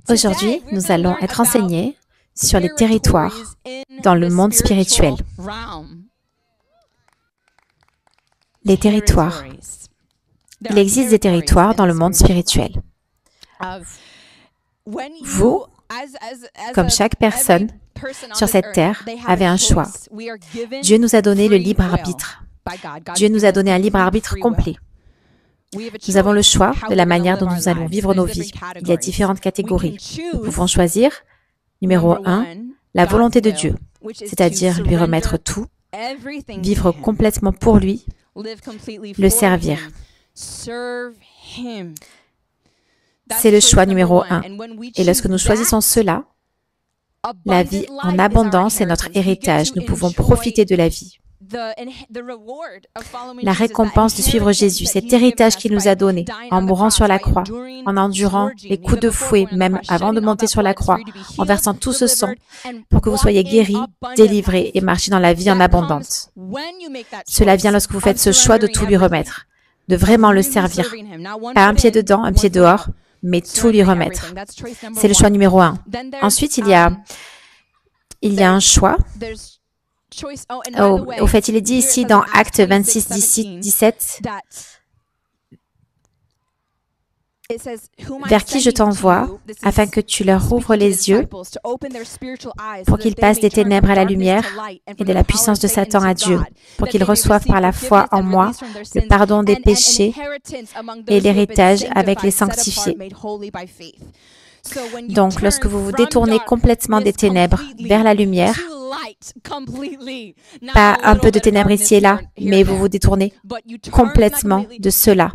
Aujourd'hui, nous allons être enseignés sur les territoires dans le monde spirituel. Les territoires. Il existe des territoires dans le monde spirituel. Vous, comme chaque personne sur cette terre, avez un choix. Dieu nous a donné le libre arbitre. Dieu nous a donné un libre arbitre complet. Nous avons le choix de la manière dont nous allons vivre nos vies. Il y a différentes catégories. Nous pouvons choisir, numéro 1, la volonté de Dieu, c'est-à-dire lui remettre tout, vivre complètement pour lui, le servir. C'est le choix numéro 1. Et lorsque nous choisissons cela, la vie en abondance est notre héritage. Nous pouvons profiter de la vie. La récompense de suivre Jésus, cet héritage qu'il nous a donné, en mourant sur la croix, en endurant les coups de fouet, même avant de monter sur la croix, en versant tout ce sang, pour que vous soyez guéris, délivrés et marchiez dans la vie en abondance. Cela vient lorsque vous faites ce choix de tout lui remettre, de vraiment le servir. Pas un pied dedans, un pied dehors, mais tout lui remettre. C'est le choix numéro 1. Ensuite, il y a un choix. Au fait, il est dit ici dans Actes 26, 17, vers qui je t'envoie, afin que tu leur ouvres les yeux pour qu'ils passent des ténèbres à la lumière et de la puissance de Satan à Dieu, pour qu'ils reçoivent par la foi en moi le pardon des péchés et l'héritage avec les sanctifiés. Donc, lorsque vous vous détournez complètement des ténèbres vers la lumière, pas un peu de ténèbres ici et là, mais vous vous détournez complètement de cela.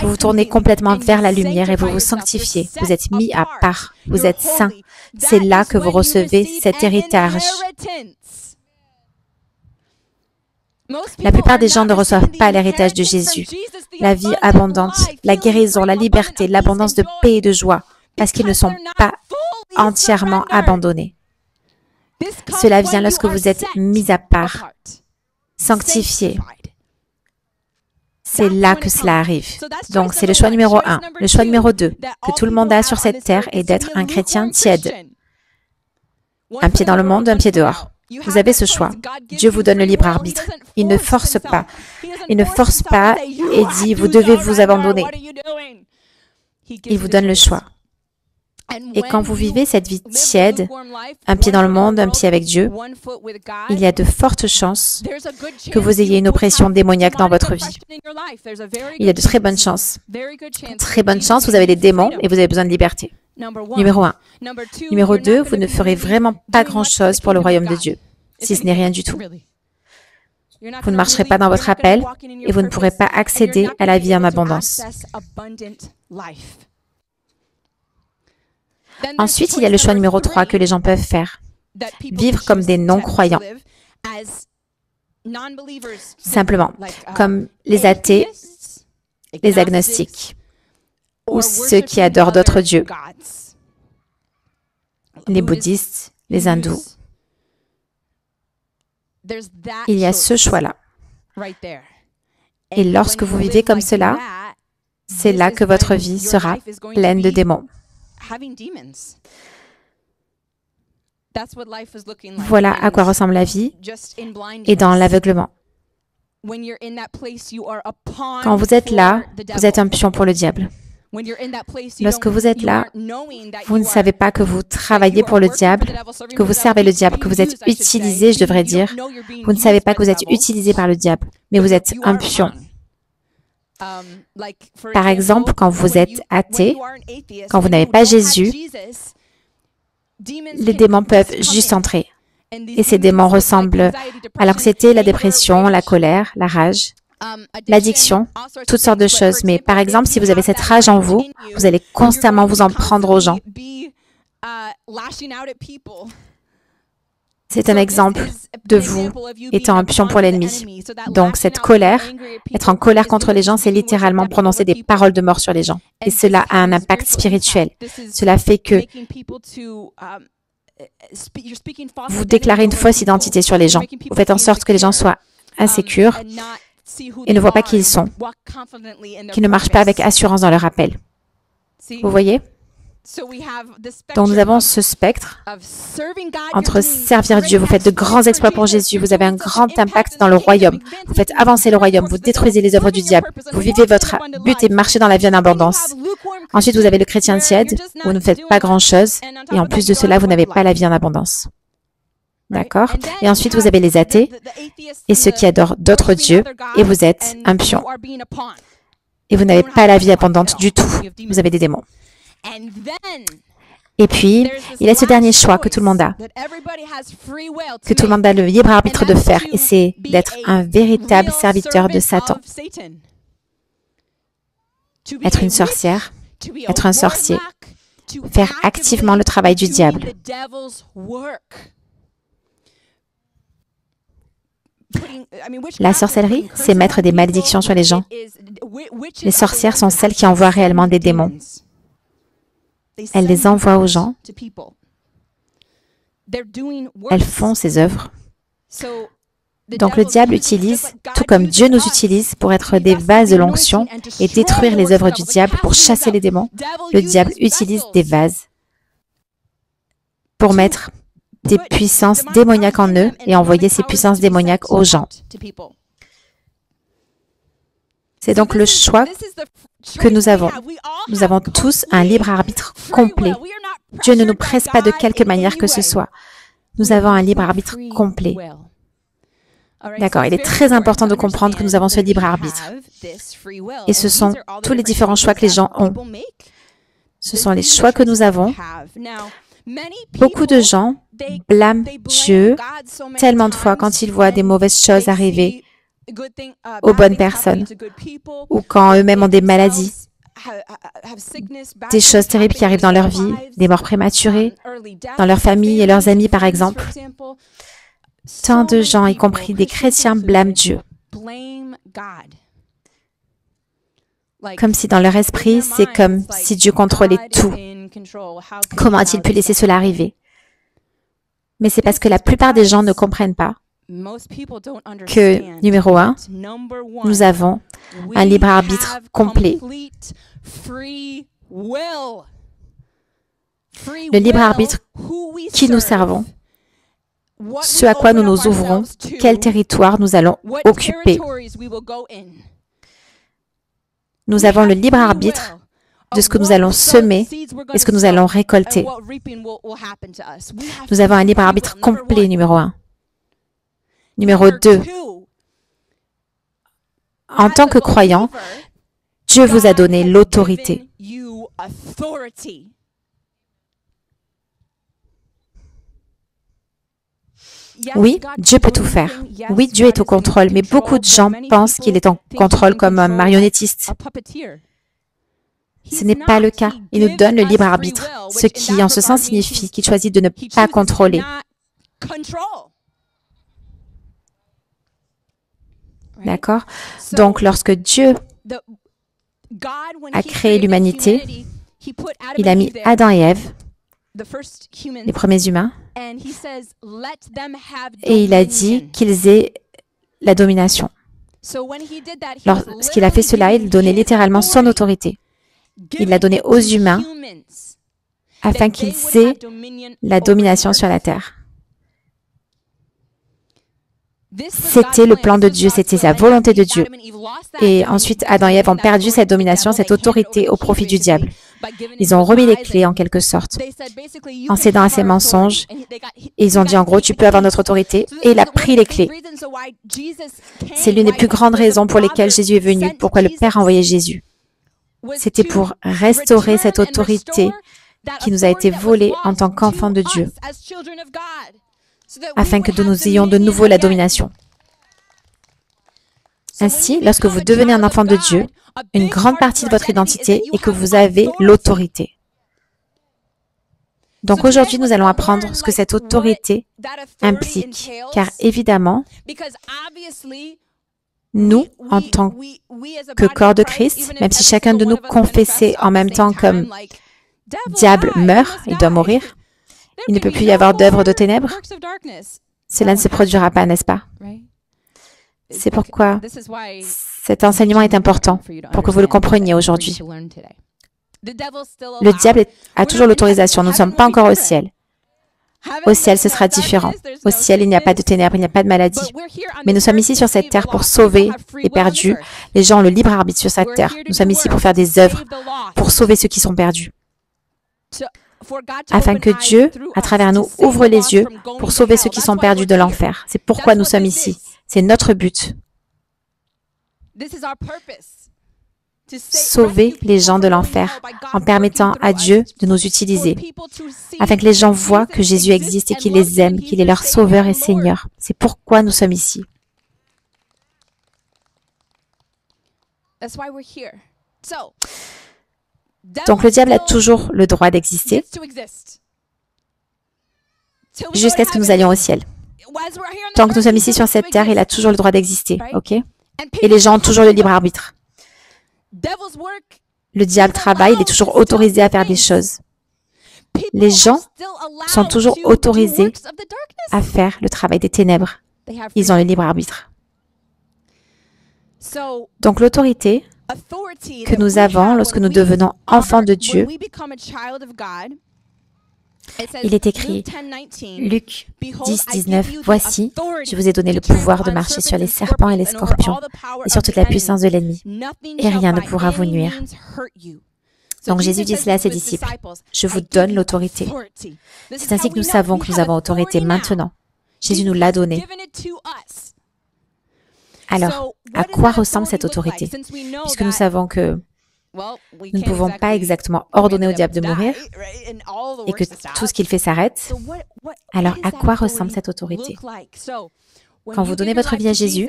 Vous vous tournez complètement vers la lumière et vous vous sanctifiez. Vous êtes mis à part. Vous êtes saints. C'est là que vous recevez cet héritage. La plupart des gens ne reçoivent pas l'héritage de Jésus. La vie abondante, la guérison, la liberté, l'abondance de paix et de joie, parce qu'ils ne sont pas entièrement abandonnés. Cela vient lorsque vous êtes mis à part, sanctifié. C'est là que cela arrive. Donc, c'est le choix numéro 1. Le choix numéro 2, que tout le monde a sur cette terre, est d'être un chrétien tiède. Un pied dans le monde, un pied dehors. Vous avez ce choix. Dieu vous donne le libre arbitre. Il ne force pas. Il ne force pas et dit, vous devez vous abandonner. Il vous donne le choix. Et quand vous vivez cette vie tiède, un pied dans le monde, un pied avec Dieu, il y a de fortes chances que vous ayez une oppression démoniaque dans votre vie. Il y a de très bonnes chances. Très bonnes chances, vous avez des démons et vous avez besoin de liberté. Numéro 1. Numéro 2, vous ne ferez vraiment pas grand-chose pour le royaume de Dieu, si ce n'est rien du tout. Vous ne marcherez pas dans votre appel et vous ne pourrez pas accéder à la vie en abondance. Ensuite, il y a le choix numéro 3 que les gens peuvent faire. Vivre comme des non-croyants. Simplement, comme les athées, les agnostiques, ou ceux qui adorent d'autres dieux. Les bouddhistes, les hindous. Il y a ce choix-là. Et lorsque vous vivez comme cela, c'est là que votre vie sera pleine de démons. Voilà à quoi ressemble la vie et dans l'aveuglement. Quand vous êtes là, vous êtes un pion pour le diable. Lorsque vous êtes là, vous ne savez pas que vous travaillez pour le diable, que vous servez le diable, que vous êtes utilisé, je devrais dire. Vous ne savez pas que vous êtes utilisé par le diable, mais vous êtes un pion. Par exemple, quand vous êtes athée, quand vous n'avez pas Jésus, les démons peuvent juste entrer. Et ces démons ressemblent à l'anxiété, la dépression, la colère, la rage, l'addiction, toutes sortes de choses. Mais par exemple, si vous avez cette rage en vous, vous allez constamment vous en prendre aux gens. C'est un exemple de vous étant un pion pour l'ennemi. Donc, cette colère, être en colère contre les gens, c'est littéralement prononcer des paroles de mort sur les gens. Et cela a un impact spirituel. Cela fait que vous déclarez une fausse identité sur les gens. Vous faites en sorte que les gens soient insécures et ne voient pas qui ils sont, qui ne marchent pas avec assurance dans leur appel. Vous voyez? Donc nous avons ce spectre entre servir Dieu, vous faites de grands exploits pour Jésus, vous avez un grand impact dans le royaume, vous faites avancer le royaume, vous détruisez les œuvres du diable, vous vivez votre but et marchez dans la vie en abondance. Ensuite, vous avez le chrétien tiède, vous ne faites pas grand-chose, et en plus de cela, vous n'avez pas la vie en abondance. D'accord? Et ensuite, vous avez les athées et ceux qui adorent d'autres dieux, et vous êtes un pion. Et vous n'avez pas la vie abondante du tout, vous avez des démons. Et puis, il y a ce dernier choix que tout le monde a, que tout le monde a le libre arbitre de faire, et c'est d'être un véritable serviteur de Satan. Être une sorcière, être un sorcier, faire activement le travail du diable. La sorcellerie, c'est mettre des malédictions sur les gens. Les sorcières sont celles qui envoient réellement des démons. Elles les envoient aux gens. Elles font ces œuvres. Donc le diable utilise, tout comme Dieu nous utilise, pour être des vases de l'onction et détruire les œuvres du diable pour chasser les démons. Le diable utilise des vases pour mettre des puissances démoniaques en eux et envoyer ces puissances démoniaques aux gens. C'est donc le choix que nous avons. Nous avons tous un libre arbitre complet. Dieu ne nous presse pas de quelque manière que ce soit. Nous avons un libre arbitre complet. D'accord, il est très important de comprendre que nous avons ce libre arbitre. Et ce sont tous les différents choix que les gens ont. Ce sont les choix que nous avons. Beaucoup de gens blâment Dieu tellement de fois quand ils voient des mauvaises choses arriver aux bonnes personnes ou quand eux-mêmes ont des maladies, des choses terribles qui arrivent dans leur vie, des morts prématurées, dans leur famille et leurs amis par exemple. Tant de gens, y compris des chrétiens, blâment Dieu. Comme si dans leur esprit, c'est comme si Dieu contrôlait tout. Comment a-t-il pu laisser cela arriver? Mais c'est parce que la plupart des gens ne comprennent pas que, numéro 1, nous avons un libre arbitre complet. Le libre arbitre qui nous servons, ce à quoi nous nous ouvrons, quel territoire nous allons occuper. Nous avons le libre arbitre de ce que nous allons semer et ce que nous allons récolter. Nous avons un libre arbitre complet, numéro 1. Numéro 2, en tant que croyant, Dieu vous a donné l'autorité. Oui, Dieu peut tout faire. Oui, Dieu est au contrôle, mais beaucoup de gens pensent qu'il est en contrôle comme un marionnettiste. Ce n'est pas le cas. Il nous donne le libre arbitre, ce qui, en ce sens, signifie qu'il choisit de ne pas contrôler. D'accord? Donc, lorsque Dieu a créé l'humanité, il a mis Adam et Ève, les premiers humains, et il a dit qu'ils aient la domination. Lorsqu'il a fait cela, il donnait littéralement son autorité. Il l'a donnée aux humains afin qu'ils aient la domination sur la terre. C'était le plan de Dieu, c'était sa volonté de Dieu. Et ensuite, Adam et Ève ont perdu cette domination, cette autorité au profit du diable. Ils ont remis les clés en quelque sorte, en cédant à ses mensonges. Et ils ont dit en gros, tu peux avoir notre autorité. Et il a pris les clés. C'est l'une des plus grandes raisons pour lesquelles Jésus est venu, pourquoi le Père a envoyé Jésus. C'était pour restaurer cette autorité qui nous a été volée en tant qu'enfants de Dieu, afin que nous ayons de nouveau la domination. Ainsi, lorsque vous devenez un enfant de Dieu, une grande partie de votre identité est que vous avez l'autorité. Donc aujourd'hui, nous allons apprendre ce que cette autorité implique, car évidemment, nous, en tant que corps de Christ, même si chacun de nous confessait en même temps comme « diable meurt, il doit mourir », il ne peut plus y avoir d'œuvre de ténèbres. Cela ne se produira pas, n'est-ce pas? C'est pourquoi cet enseignement est important, pour que vous le compreniez aujourd'hui. Le diable a toujours l'autorisation. Nous ne sommes pas encore au ciel. Au ciel, ce sera différent. Au ciel, il n'y a pas de ténèbres, il n'y a pas de maladie. Mais nous sommes ici sur cette terre pour sauver les perdus. Les gens ont le libre arbitre sur cette terre. Nous sommes ici pour faire des œuvres, pour sauver ceux qui sont perdus. Afin que Dieu, à travers nous, ouvre les yeux pour sauver ceux qui sont perdus de l'enfer. C'est pourquoi nous sommes ici. C'est notre but. Sauver les gens de l'enfer en permettant à Dieu de nous utiliser, afin que les gens voient que Jésus existe et qu'il les aime, qu'il est leur sauveur et Seigneur. C'est pourquoi nous sommes ici. Donc le diable a toujours le droit d'exister jusqu'à ce que nous allions au ciel. Tant que nous sommes ici sur cette terre, il a toujours le droit d'exister, ok? Et les gens ont toujours le libre arbitre. Le diable travaille, il est toujours autorisé à faire des choses. Les gens sont toujours autorisés à faire le travail des ténèbres. Ils ont le libre arbitre. Donc l'autorité que nous avons lorsque nous devenons enfants de Dieu, il est écrit, Luc 10, 19, « Voici, je vous ai donné le pouvoir de marcher sur les serpents et les scorpions et sur toute la puissance de l'ennemi, et rien ne pourra vous nuire. » Donc Jésus dit cela à ses disciples, « Je vous donne l'autorité. » C'est ainsi que nous savons que nous avons autorité maintenant. Jésus nous l'a donnée. Alors, à quoi ressemble cette autorité? Puisque nous savons que nous ne pouvons pas exactement ordonner au diable de mourir et que tout ce qu'il fait s'arrête. Alors, à quoi ressemble cette autorité? Quand vous donnez votre vie à Jésus,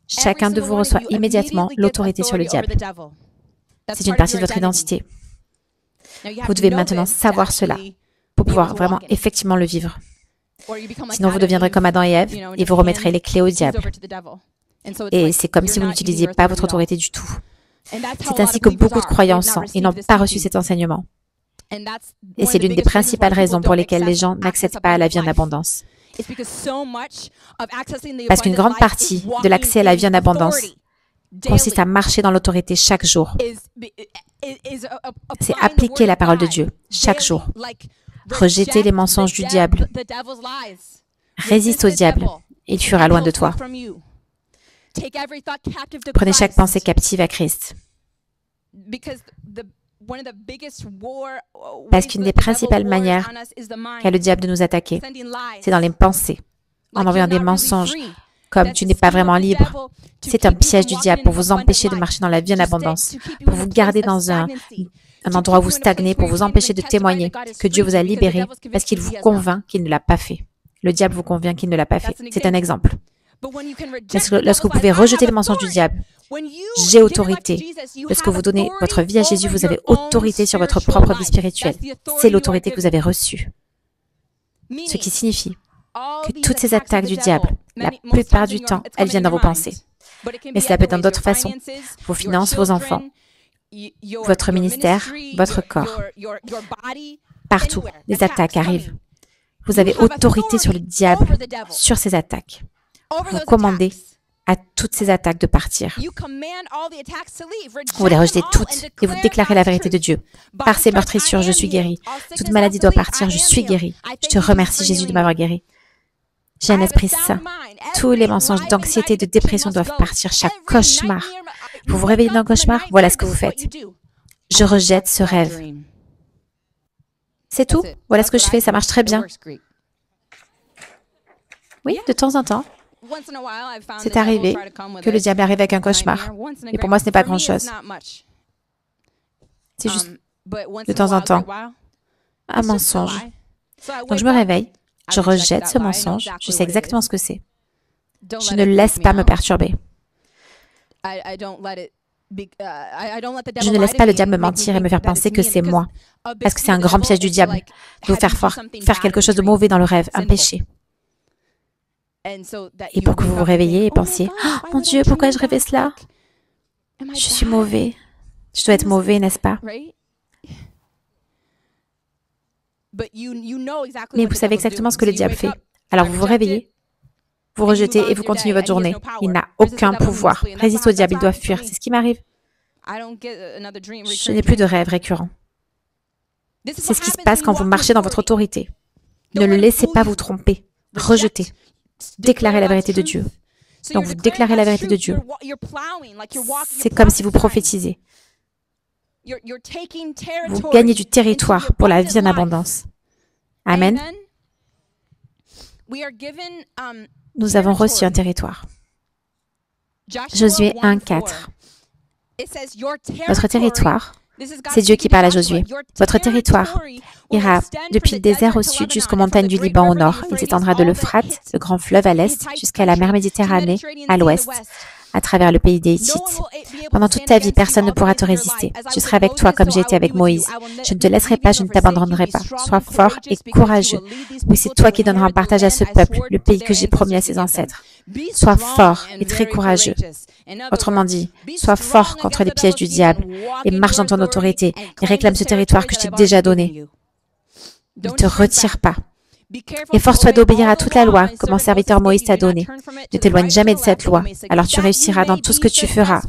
chacun de vous reçoit immédiatement l'autorité sur le diable. C'est une partie de votre identité. Vous devez maintenant savoir cela pour pouvoir vraiment effectivement le vivre. Sinon, vous deviendrez comme Adam et Ève et vous remettrez les clés au diable. Et c'est comme si vous n'utilisiez pas votre autorité du tout. C'est ainsi que beaucoup de croyants sont et n'ont pas reçu cet enseignement. Et c'est l'une des principales raisons pour lesquelles les gens n'accèdent pas à la vie en abondance. Parce qu'une grande partie de l'accès à la vie en abondance consiste à marcher dans l'autorité chaque jour. C'est appliquer la parole de Dieu chaque jour. Rejeter les mensonges du diable. Résiste au diable, il fuira loin de toi. Prenez chaque pensée captive à Christ. Parce qu'une des principales manières qu'a le diable de nous attaquer, c'est dans les pensées, en envoyant des mensonges, comme tu n'es pas vraiment libre. C'est un piège du diable pour vous empêcher de marcher dans la vie en abondance, pour vous garder dans un endroit où vous stagnez, pour vous empêcher de témoigner que Dieu vous a libéré parce qu'il vous convainc qu'il ne l'a pas fait. Le diable vous convainc qu'il ne l'a pas fait. C'est un exemple. Lorsque vous pouvez rejeter les mensonges du diable, j'ai autorité. Lorsque vous donnez votre vie à Jésus, vous avez autorité sur votre propre vie spirituelle. C'est l'autorité que vous avez reçue. Ce qui signifie que toutes ces attaques du diable, la plupart du temps, elles viennent dans vos pensées. Mais cela peut être dans d'autres façons. Vos finances, vos enfants, votre ministère, votre corps. Partout, les attaques arrivent. Vous avez autorité sur le diable, sur ces attaques. Vous commandez à toutes ces attaques de partir. Vous les rejetez toutes et vous déclarez la vérité de Dieu. Par ces meurtrissures, je suis guéri. Toute maladie doit partir, je suis guéri. Je te remercie, Jésus, de m'avoir guéri. J'ai un esprit saint. Tous les mensonges d'anxiété, de dépression doivent partir. Chaque cauchemar. Vous vous réveillez d'un cauchemar, voilà ce que vous faites. Je rejette ce rêve. C'est tout. Voilà ce que je fais, ça marche très bien. Oui, de temps en temps. C'est arrivé que le diable arrive avec un cauchemar. Et pour moi, ce n'est pas grand-chose. C'est juste de temps en temps un mensonge. Donc je me réveille, je rejette ce mensonge, je sais exactement ce que c'est. Je ne laisse pas me perturber. Je ne laisse pas le diable me mentir et me faire penser que c'est moi. Parce que c'est un grand piège du diable de vous faire quelque chose de mauvais dans le rêve, un péché. Et pour que vous vous réveillez et pensiez, « Oh mon Dieu, pourquoi ai-je rêvé cela? Je suis mauvais. Je dois être mauvais, n'est-ce pas? » Mais vous savez exactement ce que le diable fait. Alors vous vous réveillez, vous rejetez et vous continuez votre journée. Il n'a aucun pouvoir. Résiste au diable, il doit fuir. C'est ce qui m'arrive. Je n'ai plus de rêves récurrents. C'est ce qui se passe quand vous marchez dans votre autorité. Ne le laissez pas vous tromper. Rejetez. Déclarez la vérité de Dieu. Donc vous déclarez la vérité de Dieu. C'est comme si vous prophétisez. Vous gagnez du territoire pour la vie en abondance. Amen. Nous avons reçu un territoire. Josué 1:4. Votre territoire, c'est Dieu qui parle à Josué. Votre territoire ira depuis le désert au sud jusqu'aux montagnes du Liban au nord. Il s'étendra de l'Euphrate, le grand fleuve à l'est, jusqu'à la mer Méditerranée à l'ouest, à travers le pays des Hittites. Pendant toute ta vie, personne ne pourra te résister. Je serai avec toi comme j'ai été avec Moïse. Je ne te laisserai pas, je ne t'abandonnerai pas. Sois fort et courageux. Oui, c'est toi qui donneras un partage à ce peuple, le pays que j'ai promis à ses ancêtres. Sois fort et très courageux. Autrement dit, sois fort contre les pièges du diable et marche dans ton autorité et réclame ce territoire que je t'ai déjà donné. Ne te retire pas. Efforce-toi d'obéir à toute la loi que mon serviteur Moïse t'a donnée. Ne t'éloigne jamais de cette loi, alors tu réussiras dans tout ce que tu feras.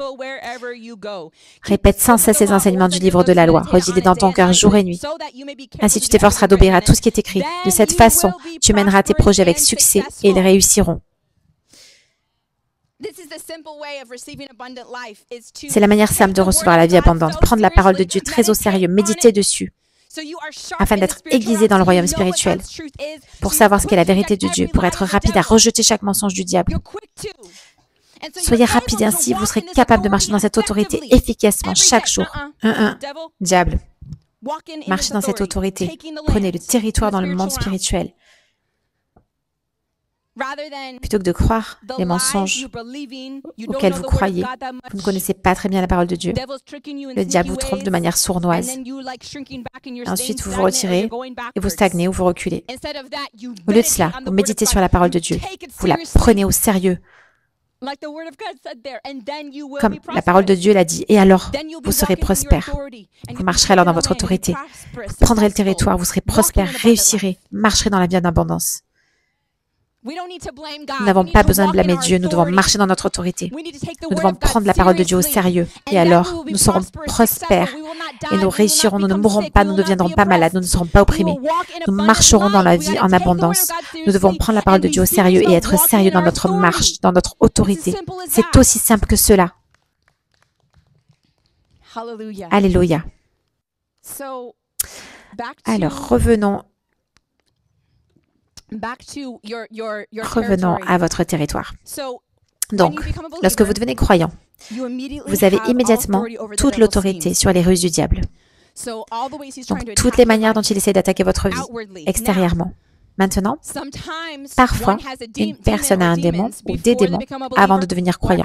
Répète sans cesse les enseignements du livre de la loi. Redis-les dans ton cœur jour et nuit. Ainsi tu t'efforceras d'obéir à tout ce qui est écrit. De cette façon, tu mèneras tes projets avec succès et ils réussiront. C'est la manière simple de recevoir la vie abondante. Prendre la parole de Dieu très au sérieux, méditer dessus, afin d'être aiguisé dans le royaume spirituel, pour savoir ce qu'est la vérité de Dieu, pour être rapide à rejeter chaque mensonge du diable. Soyez rapide, ainsi vous serez capable de marcher dans cette autorité efficacement chaque jour. Diable, marchez dans cette autorité. Prenez le territoire dans le monde spirituel. Plutôt que de croire les mensonges auxquels vous croyez, vous ne connaissez pas très bien la parole de Dieu. Le diable vous trompe de manière sournoise. Et ensuite, vous vous retirez et vous stagnez ou vous reculez. Au lieu de cela, vous méditez sur la parole de Dieu. Vous la prenez au sérieux. Comme la parole de Dieu l'a dit. Et alors, vous serez prospère. Vous marcherez alors dans votre autorité. Vous prendrez le territoire, vous serez prospère, réussirez, marcherez dans la vie en abondance. Nous n'avons pas besoin de blâmer Dieu, nous devons marcher dans notre autorité. Nous devons prendre la parole de Dieu au sérieux. Et alors, nous serons prospères et nous réussirons, nous ne mourrons pas, nous ne deviendrons pas malades, nous ne serons pas opprimés. Nous marcherons dans la vie en abondance. Nous devons prendre la parole de Dieu au sérieux et être sérieux dans notre marche, dans notre autorité. C'est aussi simple que cela. Alléluia. Alors, revenons à votre territoire. Donc, lorsque vous devenez croyant, vous avez immédiatement toute l'autorité sur les ruses du diable. Donc, toutes les manières dont il essaie d'attaquer votre vie, extérieurement. Maintenant, parfois, une personne a un démon ou des démons avant de devenir croyant,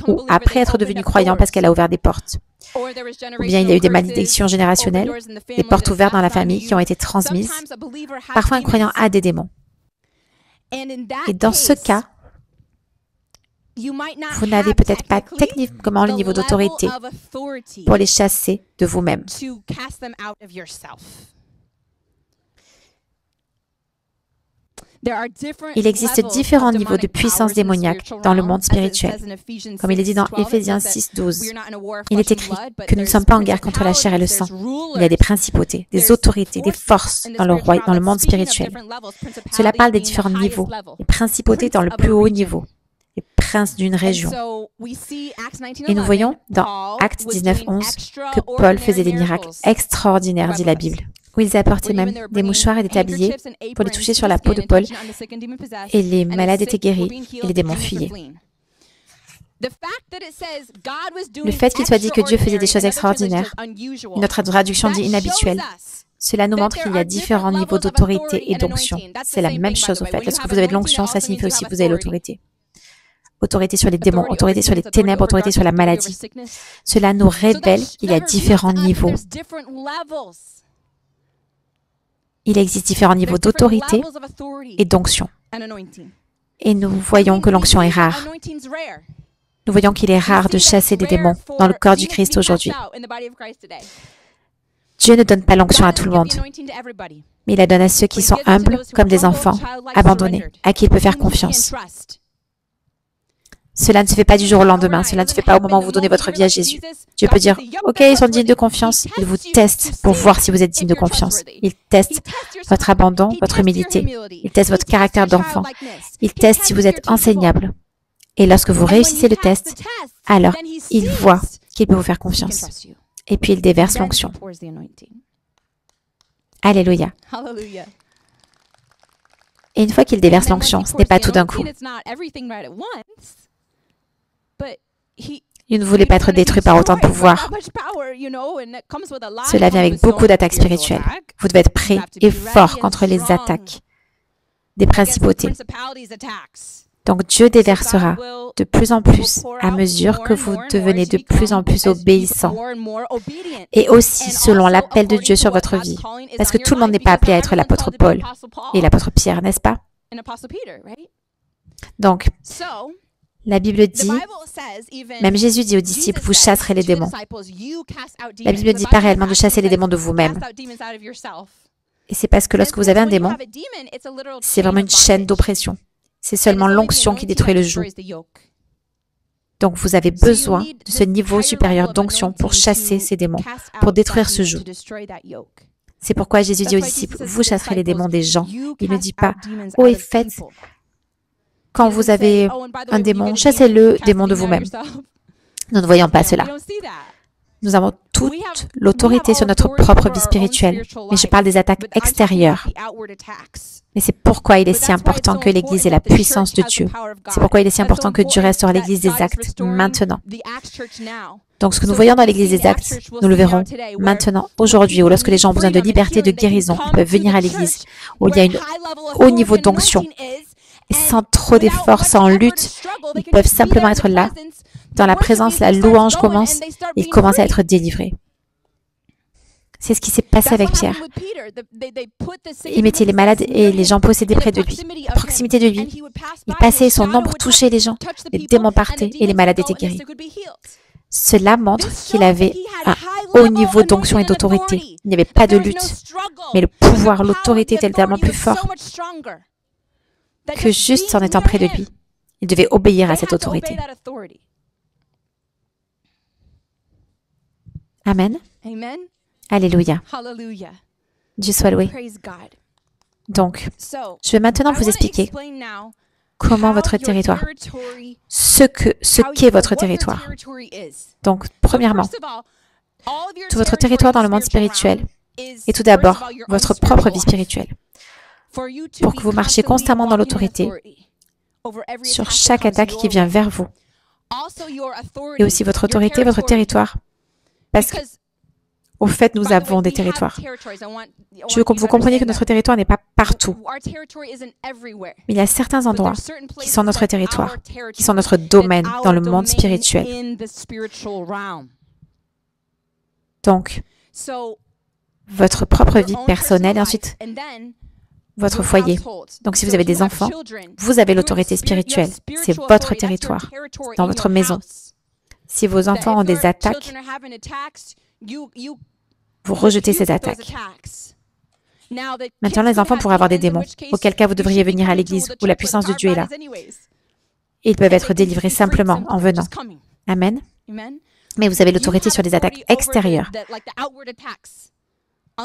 ou après être devenu croyant parce qu'elle a ouvert des portes. Ou bien il y a eu des malédictions générationnelles, des portes ouvertes dans la famille qui ont été transmises. Parfois, un croyant a des démons. Et dans ce cas, vous n'avez peut-être pas techniquement le niveau d'autorité pour les chasser de vous-même. Il existe différents niveaux de puissance démoniaque dans le monde spirituel. Comme il est dit dans Éphésiens 6:12, il est écrit que nous ne sommes pas en guerre contre la chair et le sang. Il y a des principautés, des autorités, des forces dans le monde spirituel. Cela parle des différents niveaux. Les principautés dans le plus haut niveau. Les princes d'une région. Et nous voyons dans Actes 19:11 que Paul faisait des miracles extraordinaires, dit la Bible, où ils apportaient même des mouchoirs et des tabliers pour les toucher sur la peau de Paul, et les malades étaient guéris et les démons fuyaient. Le fait qu'il soit dit que Dieu faisait des choses extraordinaires, une autre traduction dit inhabituelles, cela nous montre qu'il y a différents niveaux d'autorité et d'onction. C'est la même chose au fait. Lorsque vous avez de l'onction, ça signifie aussi que vous avez l'autorité. Autorité sur les démons, autorité sur les ténèbres, autorité sur la maladie. Cela nous révèle qu'il y a différents niveaux. Il existe différents niveaux d'autorité et d'onction. Et nous voyons que l'onction est rare. Nous voyons qu'il est rare de chasser des démons dans le corps du Christ aujourd'hui. Dieu ne donne pas l'onction à tout le monde, mais il la donne à ceux qui sont humbles comme des enfants, abandonnés, à qui il peut faire confiance. Cela ne se fait pas du jour au lendemain. Cela ne se fait pas au moment où vous donnez votre vie à Jésus. Dieu peut dire, OK, ils sont dignes de confiance. Il vous teste pour voir si vous êtes digne de confiance. Il teste votre abandon, votre humilité. Il teste votre caractère d'enfant. Il teste si vous êtes enseignable. Et lorsque vous réussissez le test, alors il voit qu'il peut vous faire confiance. Et puis il déverse l'onction. Alléluia. Et une fois qu'il déverse l'onction, ce n'est pas tout d'un coup. Il ne voulait pas être détruit par autant de pouvoir. Cela vient avec beaucoup d'attaques spirituelles. Vous devez être prêt et fort contre les attaques des principautés. Donc Dieu déversera de plus en plus à mesure que vous devenez de plus en plus obéissant. Et aussi selon l'appel de Dieu sur votre vie. Parce que tout le monde n'est pas appelé à être l'apôtre Paul et l'apôtre Pierre, n'est-ce pas? Donc, la Bible dit, même Jésus dit aux disciples, vous chasserez les démons. La Bible ne dit pas réellement de chasser les démons de vous-même. Et c'est parce que lorsque vous avez un démon, c'est vraiment une chaîne d'oppression. C'est seulement l'onction qui détruit le joug. Donc vous avez besoin de ce niveau supérieur d'onction pour chasser ces démons, pour détruire ce joug. C'est pourquoi Jésus dit aux disciples, vous chasserez les démons des gens. Il ne dit pas, oh et faites, quand vous avez un démon, chassez-le démon de vous-même. Nous ne voyons pas cela. Nous avons toute l'autorité sur notre propre vie spirituelle, mais je parle des attaques extérieures. Mais c'est pourquoi il est si important que l'Église ait la puissance de Dieu. C'est pourquoi il est si important que Dieu restaure l'Église des Actes maintenant. Donc ce que nous voyons dans l'Église des Actes, nous le verrons maintenant, aujourd'hui, où lorsque les gens ont besoin de liberté, de guérison, ils peuvent venir à l'Église, où il y a un haut niveau d'onction. Et sans trop d'efforts, sans lutte, ils peuvent simplement être là. Dans la présence, la louange commence, ils commencent à être délivrés. C'est ce qui s'est passé avec Pierre. Il mettait les malades et les gens possédés près de lui, à proximité de lui. Il passait, son ombre touchait les gens, les démons partaient et les malades étaient guéris. Cela montre qu'il avait un haut niveau d'onction et d'autorité. Il n'y avait pas de lutte, mais le pouvoir, l'autorité était tellement plus fort que juste en étant près de lui, il devait obéir à cette autorité. Amen. Alléluia. Dieu soit loué. Donc, je vais maintenant vous expliquer comment votre territoire, ce qu'est votre territoire. Donc, premièrement, tout votre territoire dans le monde spirituel est tout d'abord votre propre vie spirituelle. Pour que vous marchiez constamment dans l'autorité sur chaque attaque qui vient vers vous. Et aussi votre autorité, votre territoire. Parce que, au fait, nous avons des territoires. Je veux que vous compreniez que notre territoire n'est pas partout. Mais il y a certains endroits qui sont notre territoire, qui sont notre domaine dans le monde spirituel. Donc, votre propre vie personnelle et ensuite votre foyer. Donc, si vous avez des enfants, vous avez l'autorité spirituelle. C'est votre territoire, dans votre maison. Si vos enfants ont des attaques, vous rejetez ces attaques. Maintenant, les enfants pourraient avoir des démons, auquel cas vous devriez venir à l'église où la puissance de Dieu est là. Et ils peuvent être délivrés simplement en venant. Amen. Mais vous avez l'autorité sur les attaques extérieures.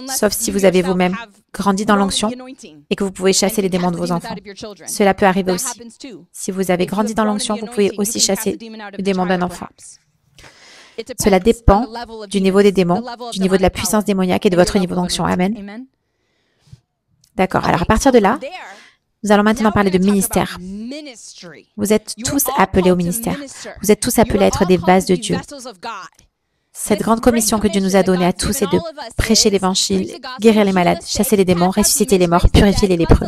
Sauf si vous avez vous-même grandi dans l'onction et que vous pouvez chasser les démons de vos enfants. Cela peut arriver aussi. Si vous avez grandi dans l'onction, vous pouvez aussi chasser le démon d'un enfant. Cela dépend du niveau des démons, du niveau de la puissance démoniaque et de votre niveau d'onction. Amen. D'accord. Alors, à partir de là, nous allons maintenant parler de ministère. Vous êtes tous appelés au ministère. Vous êtes tous appelés à être des vases de Dieu. Cette grande commission que Dieu nous a donnée à tous est de prêcher l'évangile, guérir les malades, chasser les démons, ressusciter les morts, purifier les lépreux.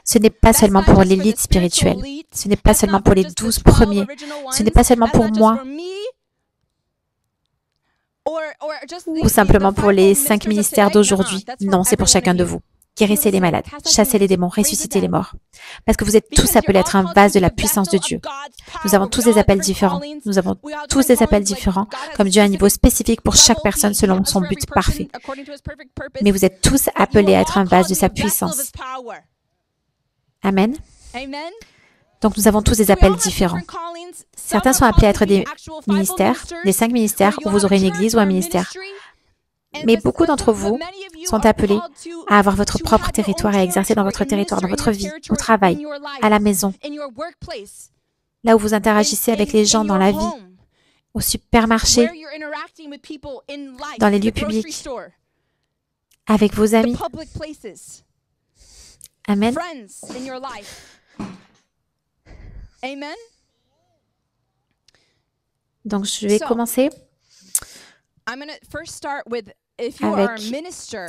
Ce n'est pas seulement pour l'élite spirituelle. Ce n'est pas seulement pour les 12 premiers. Ce n'est pas seulement pour moi. Ou simplement pour les 5 ministères d'aujourd'hui. Non, c'est pour chacun de vous. Guérissez les malades, chassez les démons, ressuscitez les morts. Parce que vous êtes tous appelés à être un vase de la puissance de Dieu. Nous avons tous des appels différents. Nous avons tous des appels différents, comme Dieu a un niveau spécifique pour chaque personne selon son but parfait. Mais vous êtes tous appelés à être un vase de sa puissance. Amen. Donc nous avons tous des appels différents. Certains sont appelés à être des ministères, des 5 ministères, où vous aurez une église ou un ministère. Mais beaucoup d'entre vous sont appelés à avoir votre propre territoire et à exercer dans votre territoire, dans votre vie, au travail, à la maison, là où vous interagissez avec les gens dans la vie, au supermarché, dans les lieux publics, avec vos amis. Amen. Donc, je vais commencer avec,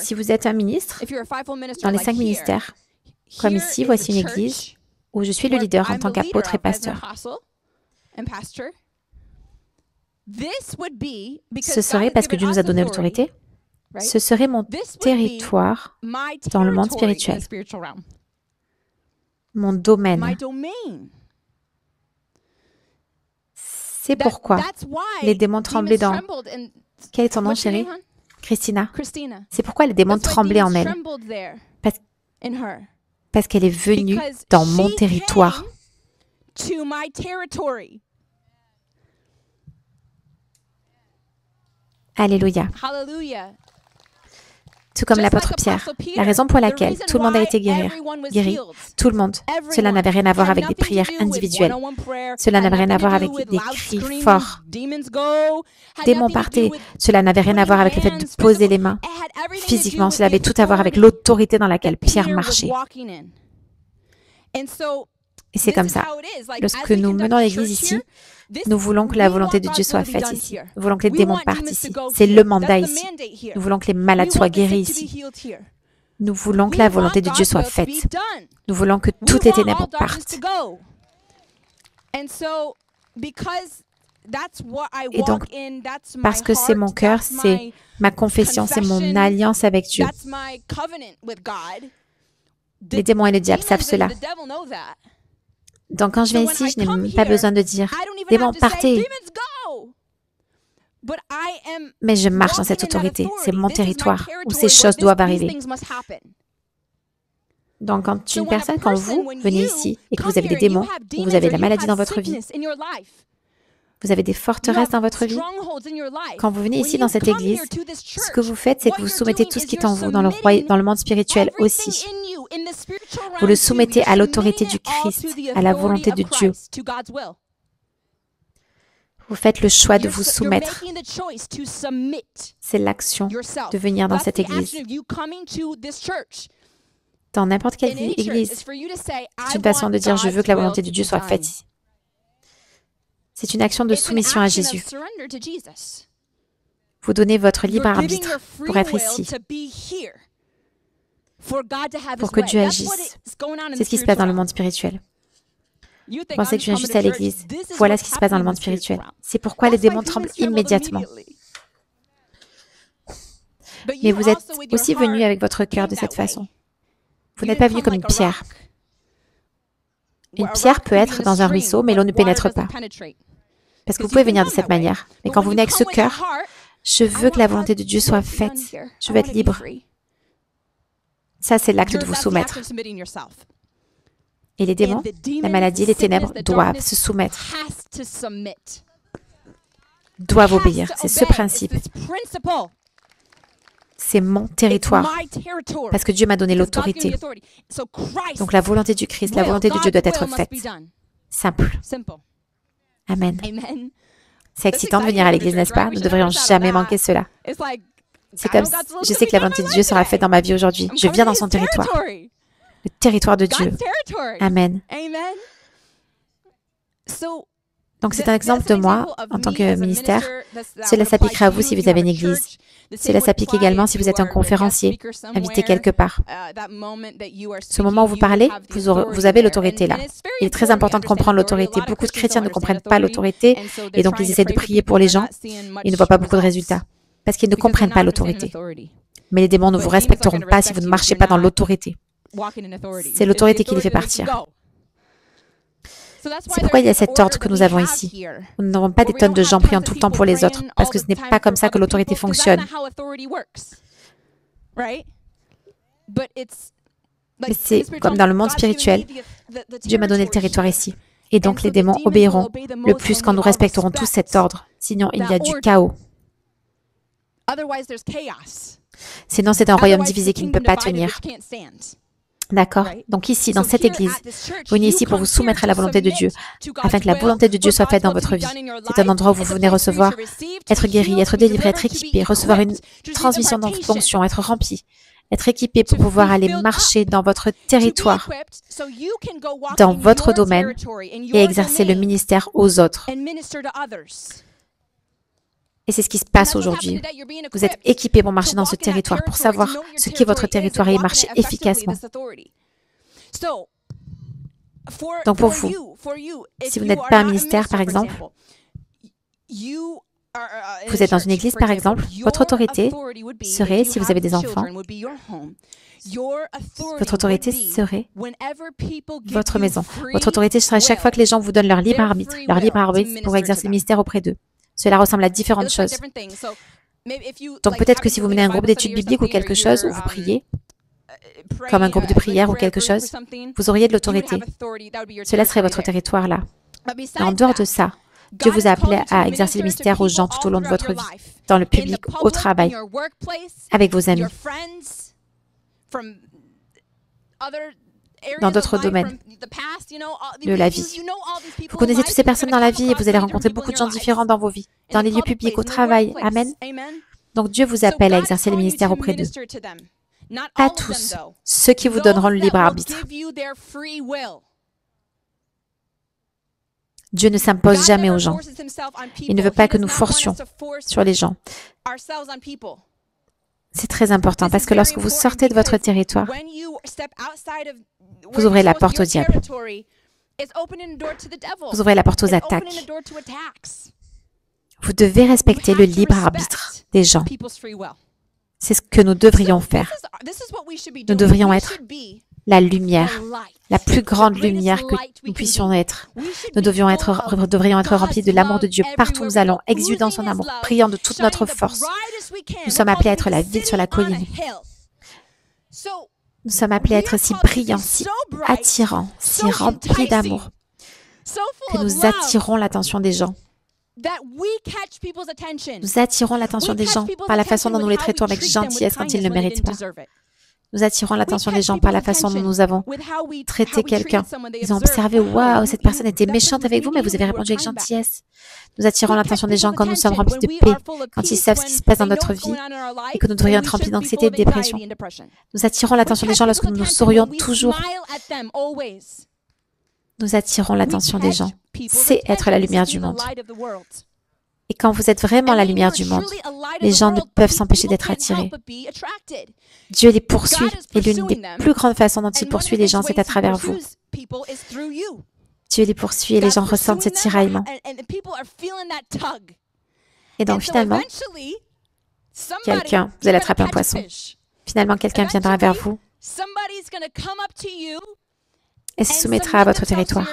si vous êtes un ministre, dans les 5 ministères, comme ici, voici une église où je suis le leader en tant qu'apôtre et pasteur. Ce serait, parce que Dieu nous a donné l'autorité, ce serait mon territoire dans le monde spirituel, mon domaine. C'est pourquoi les démons tremblaient dans... Quel est ton nom, chérie? Christina. C'est pourquoi les démons tremblaient en elle. Parce qu'elle est venue dans mon territoire. Alléluia. Tout comme l'apôtre Pierre. La raison pour laquelle tout le monde a été guéri, tout le monde, cela n'avait rien à voir avec des prières individuelles. Cela n'avait rien à voir avec des cris forts. Démons partaient. Cela n'avait rien à voir avec le fait de poser les mains. Physiquement, cela avait tout à voir avec l'autorité dans laquelle Pierre marchait. Et c'est comme ça. Lorsque nous menons l'Église ici, nous voulons que la volonté de Dieu soit faite ici. Nous voulons que les démons partent ici. C'est le mandat ici. Nous voulons que les malades soient guéris ici. Nous voulons que la volonté de Dieu soit faite. Nous voulons que toutes les ténèbres partent. Et donc, parce que c'est mon cœur, c'est ma confession, c'est mon alliance avec Dieu. Les démons et le diable savent cela. Donc, quand je viens ici, je n'ai même pas besoin de dire « Démons, partez !» Mais je marche dans cette autorité. C'est mon territoire où ces choses doivent arriver. Donc, quand une personne, quand vous venez ici et que vous avez des démons, ou vous avez la maladie dans votre vie, vous avez des forteresses dans votre vie, quand vous venez ici dans cette église, ce que vous faites, c'est que vous soumettez tout ce qui est en vous, dans le monde spirituel aussi. Vous le soumettez à l'autorité du Christ, à la volonté de Dieu. Vous faites le choix de vous soumettre. C'est l'action de venir dans cette église. Dans n'importe quelle église, c'est une façon de dire « Je veux que la volonté de Dieu soit faite ici ». C'est une action de soumission à Jésus. Vous donnez votre libre arbitre pour être ici, pour que Dieu agisse. C'est ce qui se passe dans le monde spirituel. Vous pensez que je viens juste à l'église. Voilà ce qui se passe dans le monde spirituel. C'est pourquoi les démons tremblent immédiatement. Mais vous êtes aussi venus avec votre cœur de cette façon. Vous n'êtes pas venus comme une pierre. Une pierre peut être dans un ruisseau, mais l'eau ne pénètre pas. Parce que vous pouvez venir de cette manière. Mais quand vous venez avec ce cœur, je veux que la volonté de Dieu soit faite. Je veux être libre. Ça, c'est l'acte de vous soumettre. Et les démons, la maladie, les ténèbres doivent se soumettre. Doivent obéir. C'est ce principe. C'est mon territoire. Parce que Dieu m'a donné l'autorité. Donc la volonté du Christ, la volonté de Dieu doit être faite. Simple. Amen. C'est excitant de venir à l'église, n'est-ce pas? Nous ne devrions jamais manquer cela. C'est comme je sais que la volonté de Dieu sera faite dans ma vie aujourd'hui. Je viens dans son territoire. Le territoire de Dieu. Amen. Donc, c'est un exemple de moi en tant que ministère. Cela s'appliquera à vous si vous avez une église. Cela s'applique également si vous êtes un conférencier, invité quelque part. Ce moment où vous parlez, vous avez l'autorité là. Il est très important de comprendre l'autorité. Beaucoup de chrétiens ne comprennent pas l'autorité et donc ils essaient de prier pour les gens. Ils ne voient pas beaucoup de résultats parce qu'ils ne comprennent pas l'autorité. Mais les démons ne vous respecteront pas si vous ne marchez pas dans l'autorité. C'est l'autorité qui les fait partir. C'est pourquoi il y a cet ordre que nous avons ici. Nous n'avons pas des tonnes de gens priant tout le temps pour les autres, parce que ce n'est pas comme ça que l'autorité fonctionne. Mais c'est comme dans le monde spirituel. Dieu m'a donné le territoire ici. Et donc les démons obéiront le plus quand nous respecterons tous cet ordre. Sinon, il y a du chaos. Sinon, c'est un royaume divisé qui ne peut pas tenir. D'accord? Donc ici, dans cette église, vous venez ici pour vous soumettre à la volonté de Dieu, afin que la volonté de Dieu soit faite dans votre vie. C'est un endroit où vous venez recevoir, être guéri, être délivré, être équipé, recevoir une transmission d'onction, être rempli, être équipé pour pouvoir aller marcher dans votre territoire, dans votre domaine, et exercer le ministère aux autres. Et c'est ce qui se passe aujourd'hui. Vous êtes équipés pour marcher dans ce territoire, pour savoir ce qu'est votre territoire et y marcher efficacement. Donc pour vous, si vous n'êtes pas un ministère, par exemple, vous êtes dans une église, par exemple, votre autorité serait, si vous avez des enfants, votre autorité serait votre maison. Votre autorité serait chaque fois que les gens vous donnent leur libre arbitre pour exercer le ministère auprès d'eux. Cela ressemble à différentes choses. Donc peut-être que si vous menez un groupe d'études bibliques ou quelque chose, où vous priez, comme un groupe de prière ou quelque chose, vous auriez de l'autorité. Cela serait votre territoire là. Mais en dehors de ça, Dieu vous a appelé à exercer le ministère aux gens tout au long de votre vie, dans le public, au travail, avec vos amis, dans d'autres domaines de la vie. Vous connaissez toutes ces personnes dans la vie et vous allez rencontrer beaucoup de gens différents dans vos vies, dans les lieux publics, au travail. Amen. Donc Dieu vous appelle à exercer le ministère auprès d'eux. Pas tous, ceux qui vous donneront le libre arbitre. Dieu ne s'impose jamais aux gens. Il ne veut pas que nous forcions sur les gens. C'est très important parce que lorsque vous sortez de votre territoire, vous ouvrez la porte au diable. Vous ouvrez la porte aux attaques. Vous devez respecter le libre arbitre des gens. C'est ce que nous devrions faire. Nous devrions être la lumière, la plus grande lumière que nous puissions être. Nous devrions être remplis de l'amour de Dieu partout où nous allons, exudant son amour, priant de toute notre force. Nous sommes appelés à être la ville sur la colline. Nous sommes appelés à être si brillants, si attirants, si remplis d'amour, que nous attirons l'attention des gens. Nous attirons l'attention des gens par la façon dont nous les traitons avec gentillesse quand ils ne le méritent pas. Nous attirons l'attention des gens par la façon dont nous avons traité quelqu'un. Ils ont observé, waouh, cette personne était méchante avec vous, mais vous avez répondu avec gentillesse. Nous attirons l'attention des gens quand nous sommes remplis de paix, quand ils savent ce qui se passe dans notre vie et que nous devrions être remplis d'anxiété et de dépression. Nous attirons l'attention des gens lorsque nous nous sourions toujours. Nous attirons l'attention des gens. C'est être la lumière du monde. Et quand vous êtes vraiment la lumière du monde, les gens ne peuvent s'empêcher d'être attirés. Dieu les poursuit et l'une des plus grandes façons dont il poursuit les gens, c'est à travers vous. Dieu les poursuit et les gens ressentent ce tiraillement. Et donc finalement, quelqu'un, vous allez attraper un poisson. Finalement, quelqu'un viendra vers vous et se soumettra à votre territoire.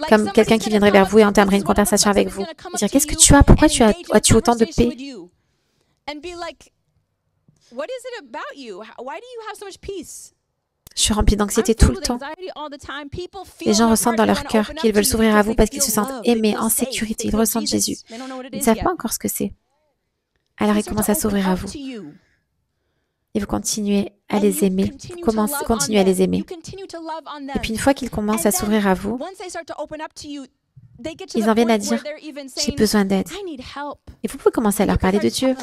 Comme quelqu'un qui viendrait vers vous et entamerait une conversation avec vous. Et dire, qu'est-ce que tu as? Pourquoi as-tu autant de paix? Je suis remplie d'anxiété tout le temps. Les gens ressentent dans leur cœur qu'ils veulent s'ouvrir à vous parce qu'ils se sentent aimés, en sécurité. Ils ressentent Jésus. Ils ne savent pas encore ce que c'est. Alors ils commencent à s'ouvrir à vous. Et vous continuez à les aimer. Vous continuez à les aimer. Et puis une fois qu'ils commencent à s'ouvrir à vous, ils en viennent à dire, j'ai besoin d'aide. Et vous pouvez commencer à leur parler de Dieu.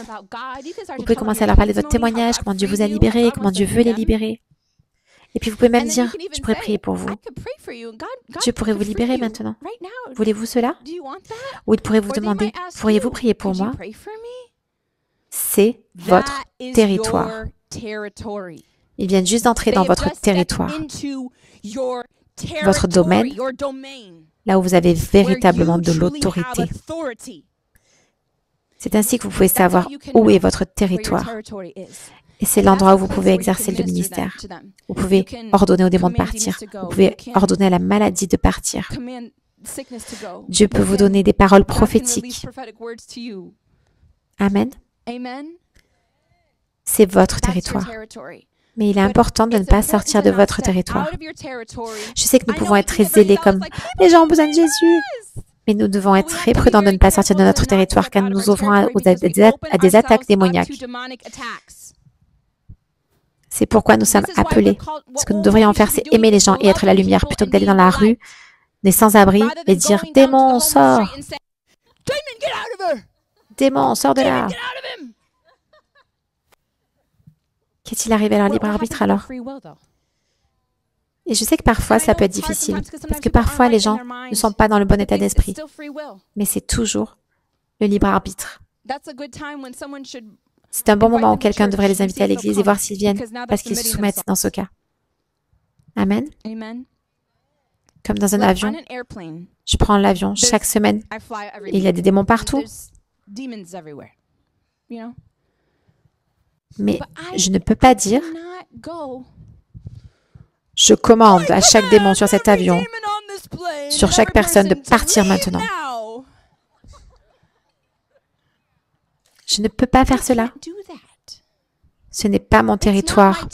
Vous pouvez commencer à leur parler de votre témoignage, comment Dieu vous a libéré, comment Dieu veut les libérer. Et puis vous pouvez même dire, je pourrais prier pour vous. Dieu pourrait vous libérer maintenant. Voulez-vous cela? Ou il pourrait vous demander, pourriez-vous prier pour moi? C'est votre territoire. Ils viennent juste d'entrer dans votre territoire, votre domaine, là où vous avez véritablement de l'autorité. C'est ainsi que vous pouvez savoir où est votre territoire. Et c'est l'endroit où vous pouvez exercer le ministère. Vous pouvez ordonner aux démons de partir. Vous pouvez ordonner à la maladie de partir. Dieu peut vous donner des paroles prophétiques. Amen. C'est votre territoire. Mais il est important de ne pas sortir de votre territoire. Je sais que nous pouvons être très zélés comme « les gens ont besoin de Jésus ». Mais nous devons être très prudents de ne pas sortir de notre territoire car nous ouvrons à des attaques démoniaques. C'est pourquoi nous sommes appelés. Ce que nous devrions faire, c'est aimer les gens et être la lumière plutôt que d'aller dans la rue, des sans-abri et dire « Démon, sors !»« Démon, sors de là !» Qu'est-il arrivé à leur libre arbitre alors? Et je sais que parfois, ça peut être difficile, parce que parfois, les gens ne sont pas dans le bon état d'esprit. Mais c'est toujours le libre arbitre. C'est un bon moment où quelqu'un devrait les inviter à l'église et voir s'ils viennent, parce qu'ils se soumettent dans ce cas. Amen. Comme dans un avion. Je prends l'avion chaque semaine. Et il y a des démons partout. Mais je ne peux pas dire « Je commande à chaque démon sur cet avion, sur chaque personne de partir maintenant. » Je ne peux pas faire cela. Ce n'est pas mon territoire.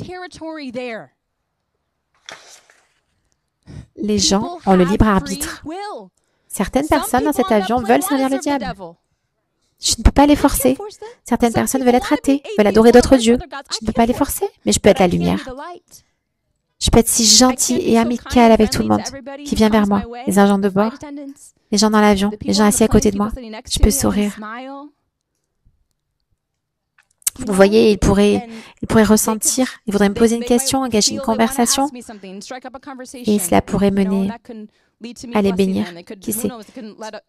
Les gens ont le libre arbitre. Certaines personnes dans cet avion veulent servir le diable. Je ne peux pas les forcer. Certaines personnes veulent être athées, veulent adorer d'autres dieux. Je ne peux pas les forcer, mais je peux être la lumière. Je peux être si gentil et amical avec tout le monde qui vient vers moi. Les agents de bord, les gens dans l'avion, les gens assis à côté de moi. Je peux sourire. Vous voyez, il pourrait ressentir, il voudrait me poser une question, engager une conversation, et cela pourrait mener à les bénir. Qui sait?